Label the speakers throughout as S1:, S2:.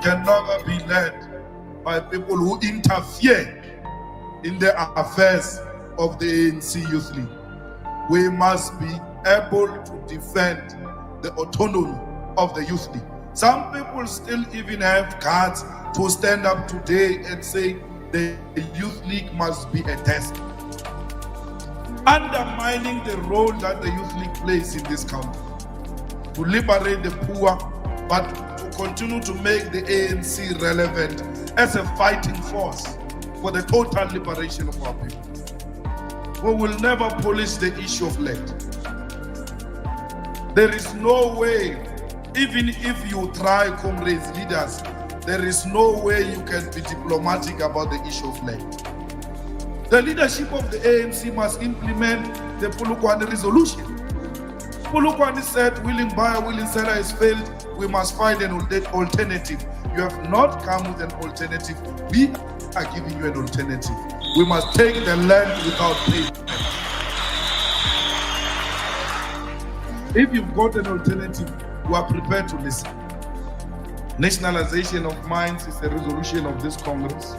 S1: Can never be led by people who interfere in the affairs of the ANC Youth League. We must be able to defend the autonomy of the Youth League. Some people still even have guts to stand up today and say the Youth League must be a test, undermining the role that the Youth League plays in this country to liberate the poor, but to continue to make the ANC relevant as a fighting force for the total liberation of our people. We will never polish the issue of land. There is no way, even if you try, comrades, leaders, there is no way you can be diplomatic about the issue of land. The leadership of the ANC must implement the Polokwane resolution. Polokwane said, willing buyer, willing seller has failed. We must find an alternative. You have not come with an alternative. We are giving you an alternative. We must take the land without pay. If you've got an alternative, we are prepared to listen. Nationalization of mines is a resolution of this Congress.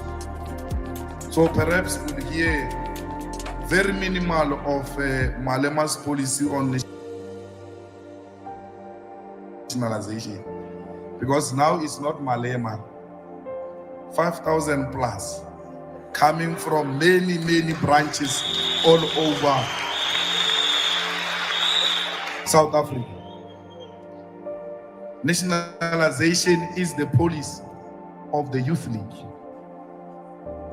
S1: So perhaps we'll hear very minimal of Malema's policy on nationalization. Because now it's not Malema. 5,000 plus coming from many branches all over South Africa. Nationalization is the policy of the Youth League.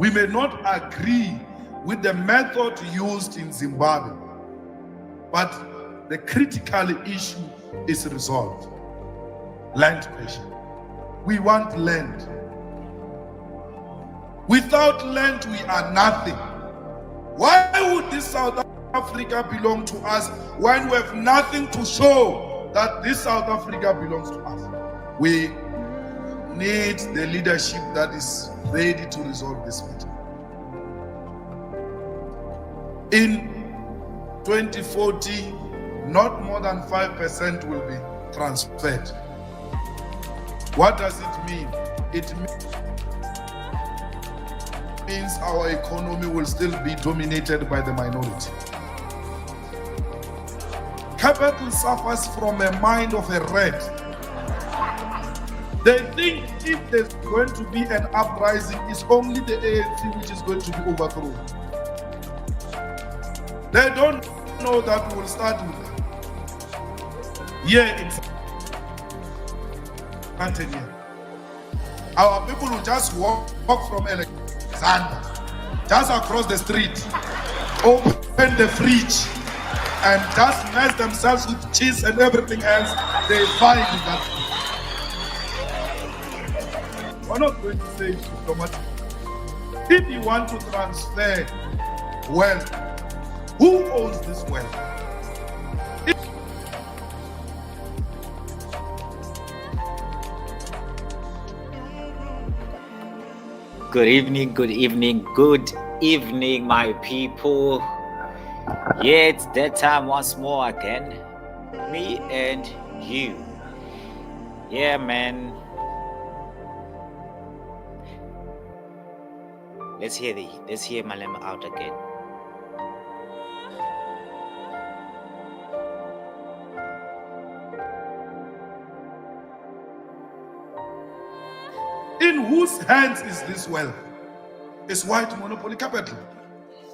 S1: We may not agree with the method used in Zimbabwe, but the critical issue is resolved. Land question. We want land. Without land, we are nothing. Why would this South Africa belong to us when we have nothing to show that this South Africa belongs to us? We need the leadership that is ready to resolve this matter. In 2040, not more than 5% will be transferred. What does it mean? It means our economy will still be dominated by the minority. Capital suffers from a mind of a rat. They think if there's going to be an uprising, it's only the ANC which is going to be overthrown. They don't know that we will start with here in Tanzania. Our people will just walk from Alexander, just across the street, open the fridge, and just mess themselves with cheese and everything else they find in that. We're not going to say it's diplomatic. If you want to transfer wealth, who owns this wealth?
S2: Good evening, my people. Yeah, it's that time once more again. Me and you. Yeah, man. Let's hear Malema out again.
S1: In whose hands is this wealth? It's white monopoly capital.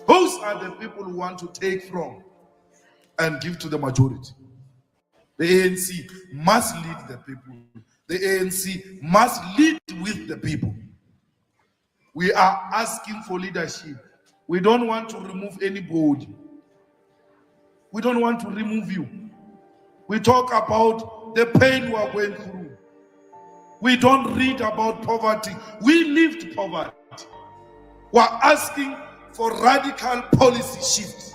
S1: Those are the people who want to take from and give to the majority. The ANC must lead the people. The ANC must lead with the people. We are asking for leadership. We don't want to remove anybody. We don't want to remove you. We talk about the pain we are going through. We don't read about poverty. We lived poverty. We're asking for radical policy shift.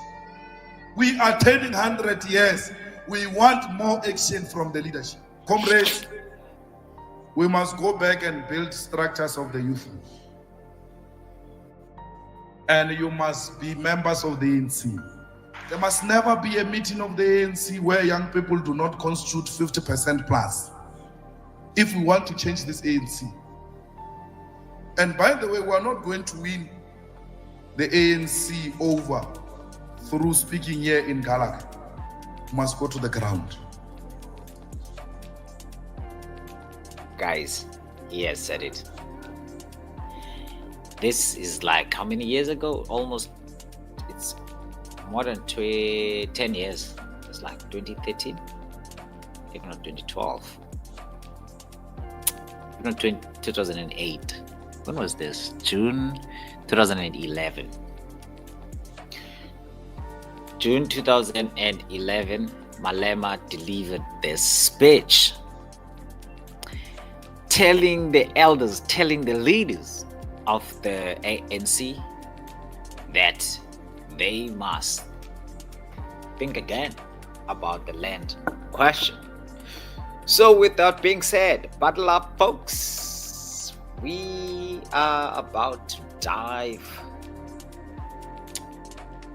S1: We are turning 100 years. We want more action from the leadership. Comrades, we must go back and build structures of the youth. And you must be members of the ANC. There must never be a meeting of the ANC where young people do not constitute 50% plus. If we want to change this ANC. And by the way, we are not going to win the ANC over through speaking here in Galak. We must go to the ground.
S2: Guys, he has said it. This is like how many years ago? Almost, it's more than 10 years. It's like 2013, if not 2012, if not 2008. When was this? June 2011. June 2011, Malema delivered this speech telling the elders, telling the leaders of the ANC that they must think again about the land question. So with that being said, buckle up folks, we are about to dive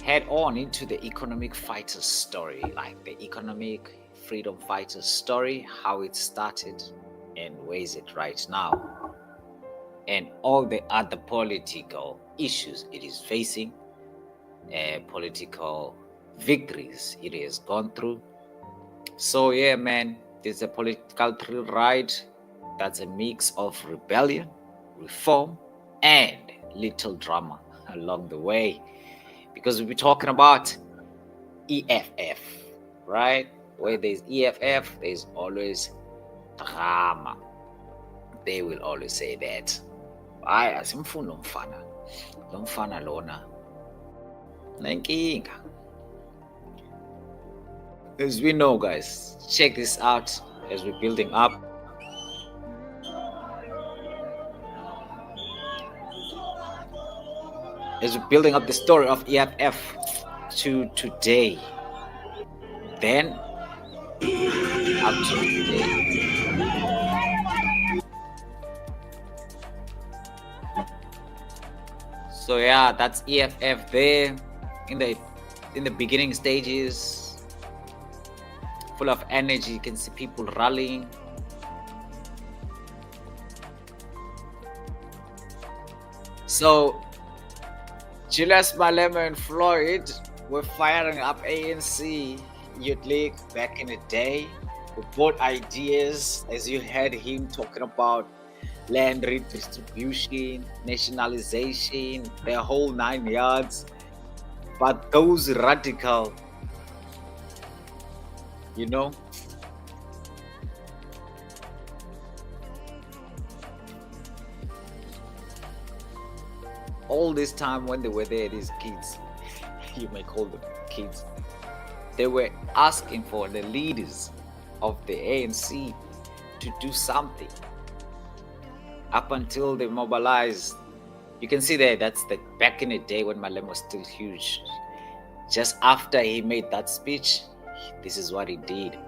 S2: head on into the economic fighters story, like the economic freedom fighters story, how it started and where is it right now, and all the other political issues it is facing, political victories it has gone through. So yeah, man, there's a political thrill ride that's a mix of rebellion, reform, and little drama along the way, because we'll be talking about EFF, right? Where there's EFF, there's always drama. They will always say that. Hayi, asimfuni lo mfana lona nenkinga. As we know, guys, check this out as we're building up. As we're building up the story of EFF to today, then up to today. So yeah, that's EFF there in the beginning stages, full of energy. You can see people rallying. So Julius Malema and Floyd were firing up ANC Youth League back in the day with both ideas, as you heard him talking about land redistribution, nationalization, the whole 9 yards. But those radical, you know, all this time when they were there, these kids, you may call them kids, they were asking for the leaders of the ANC to do something. Up until they mobilized, you can see there, that's the back in the day when Malema was still huge. Just after he made that speech, this is what he did.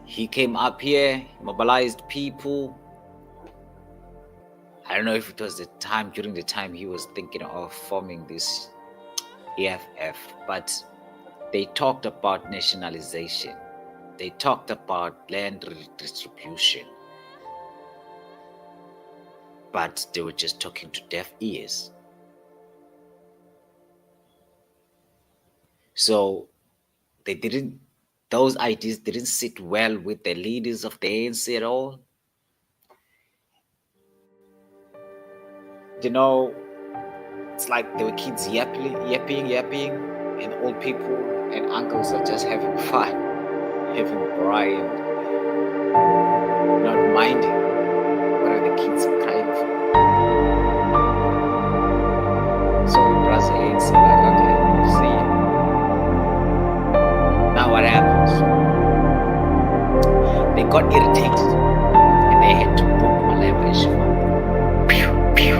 S2: He came up here, mobilized people. I don't know if it was during the time he was thinking of forming this EFF, but they talked about nationalization. They talked about land redistribution. But they were just talking to deaf ears. So those ideas didn't sit well with the leaders of the ANC at all. You know, it's like there were kids yapping, and old people and uncles are just having fun, having a cry, and not minding what are the kids crying for. So Brazil ANC like, okay, see. Now what happens? They got irritated and they had to book Malema and show up. Pew, pew.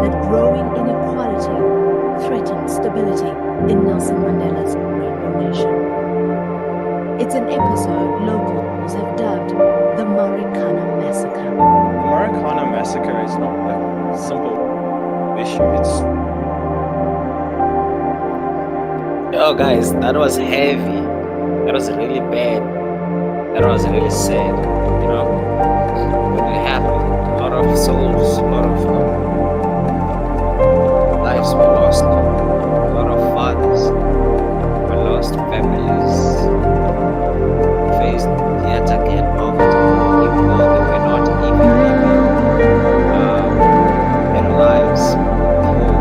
S3: that growing inequality threatens stability in Nelson Mandela's Rainbow Nation. It's an episode locals have dubbed the Marikana Massacre.
S4: The Marikana massacre is not a simple issue. It's
S2: Yo, guys, that was heavy. That was really bad. That was really sad. You know, when it happened, a lot of souls, a lot of lives were lost. A lot of fathers were lost. Families faced yet again of people that were not even living their lives before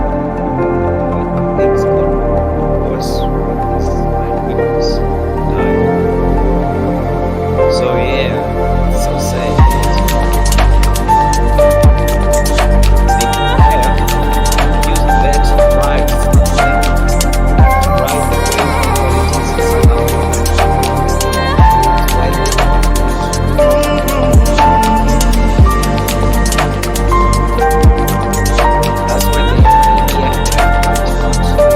S2: when things got worse. These eyewitnesses died. So yeah, it's so sad. Using that right, that's when the EFF politics.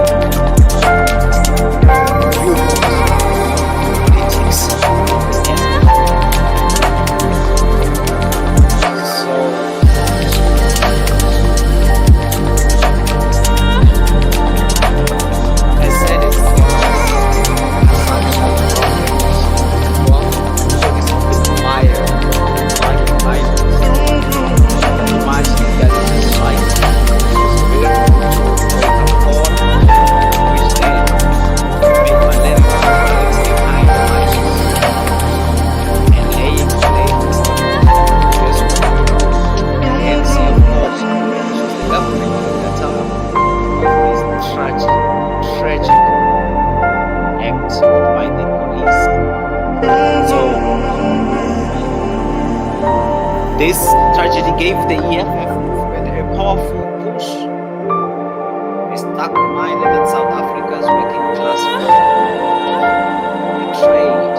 S2: Tragic act by the police. So this tragedy gave the EFF movement a powerful push. They stuck reminded that South Africa's working class were betrayed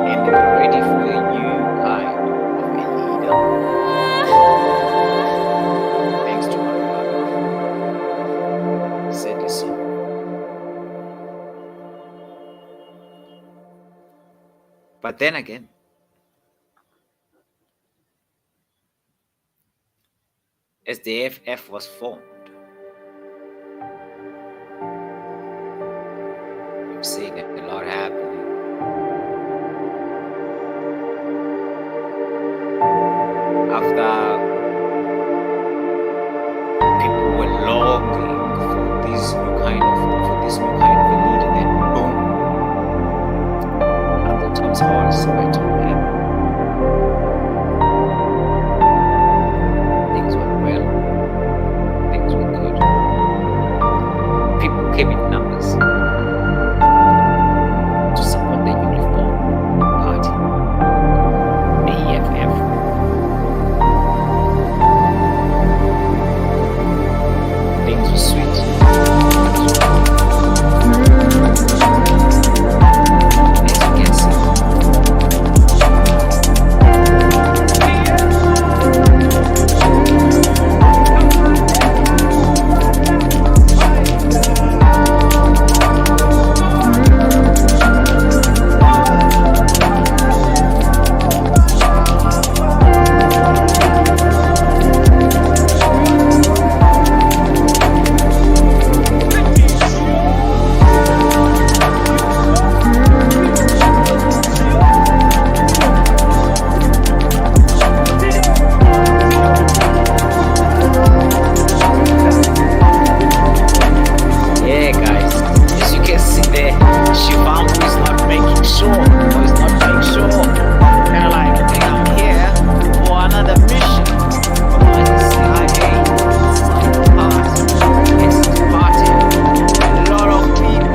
S2: and they were ready for a new kind of a leader. Thanks to my brother. Sadly so. But then again, as the EFF was formed, we've seen a lot happening. After people were longing for this new kind of a leader, then boom, Uncle Tom's horse went to him. Things went well. Things were good. People came in numbers to support the newly formed party, the EFF. Things were sweet. As you can see. Yeah, guys, as you can see there, Shivam is not making sure, or is not making sure. Kind of like, hey, I'm here for another mission. But like CIA, some party, exit party, a lot of people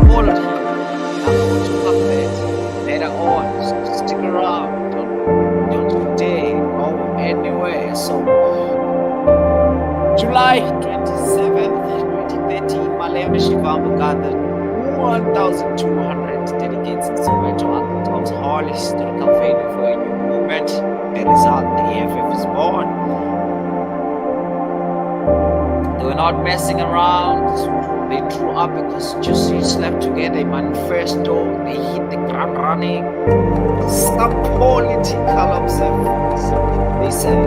S2: followed him. I'm going to puppet later on, so stick around. Don't you dare go anywhere. So, July 27th, 2013, Malema Shivam gathered 1,200 delegates in Soweto Uncle Tom's Hall historical venue for a new movement. The result, the EFF is born. not messing around. They drew up because just you slept together, a manifesto, they hit the ground running. Some political observers, they say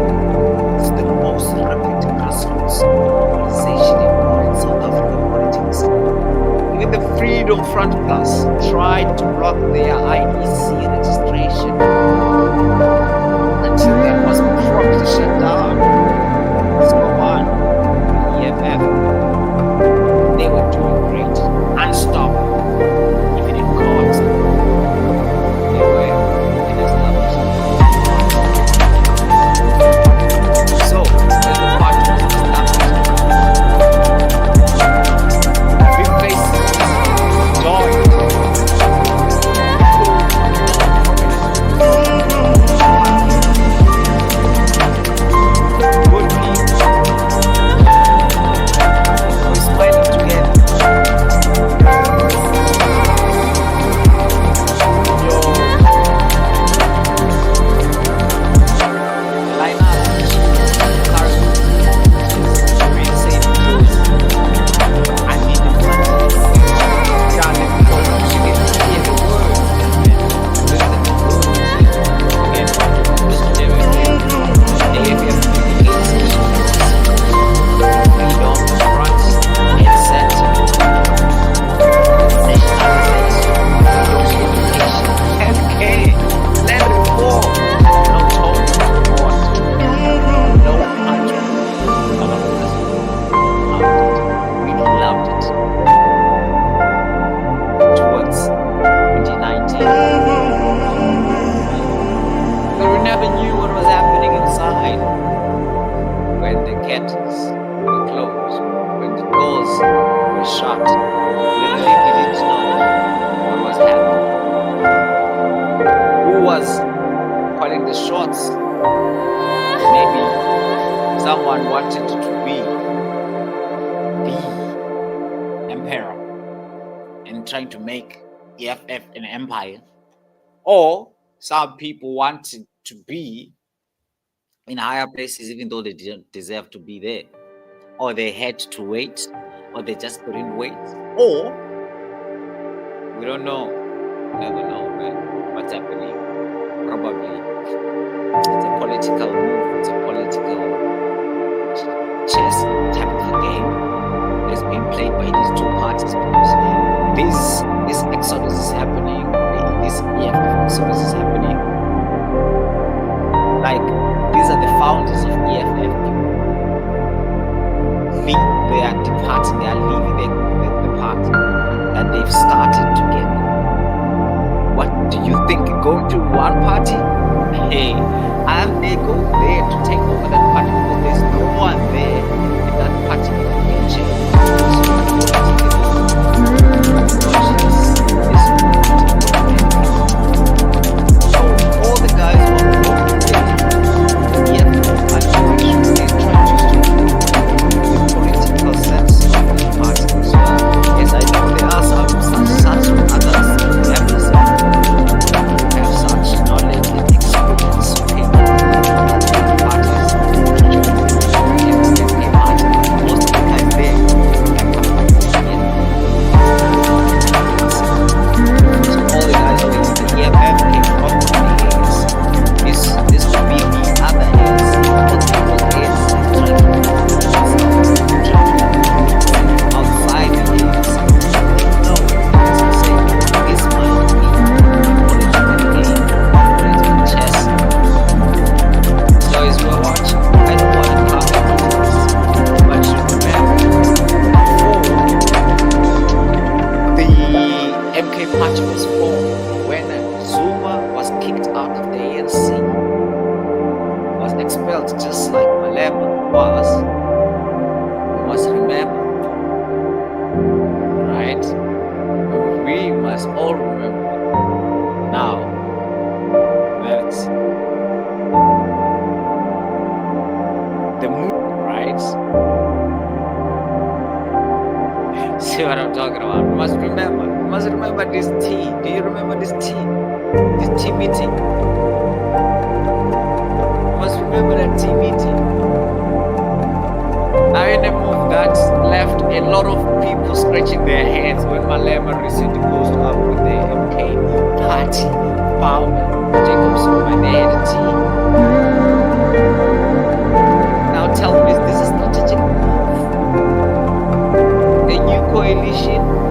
S2: it's the most rapid grassroots mobilization in modern South African politics. Even the Freedom Front Plus tried to block their IEC registration until that was promptly shut down. Let's go on. EFF. They were doing great, unstoppable, even in court. They were in established. So, when the party was established, big faces joined. Good people. We're smiling together. Line up. Cars. Real safe clothes. I need the money. Charlie, because she can hear the words. Listen to the words. Again, listen to everything. EFF freedom, front, and center. MK, let it fall. No tone, no punch. We loved it. Towards 2019, we never knew what was happening inside. When the kettles were closed, when the doors were shut, we really didn't know what was happening. Who was calling the shots? Maybe someone wanted to be the emperor and trying to make EFF an empire, or some people wanted to be in higher places even though they didn't deserve to be there, or they had to wait, or they just couldn't wait, or we don't know. Never know, man, what's happening. Probably it's a political move, it's a political chess type of a game that is being played by these two parties, because this exodus is happening, this EFF exodus is happening. Like, these are the founders of EFF people. They are departing, they are leaving the party that they've started together. What do you think? Going to one party? Hey, and they go there to take over that party because there's no one there in that party that can change. So all the guys who are working there, they try to the political sense of the party as well. Yes, I know there are some such others members have such knowledge and experience in parties. Most of the time they so all the guys who is the EFF came from this could be the other ends, but people ends outside the ends. No, as I say, this might be political game, political chess. So as we're watching, I don't want to talk about this, but you remember before the MK party was formed, when Zuma was kicked out of the ANC, was expelled just like Malema was. We must remember, right? We must all remember now that the moon, right? See what I'm talking about? We must remember this tea. Do you remember this tea? This tea meeting? You must remember that tea meeting. I in the move that left a lot of people scratching their heads when Malema recently posted up with the MKP party founder, Jacob Zuma, they had a team. Now tell me, is this a strategic move? A new coalition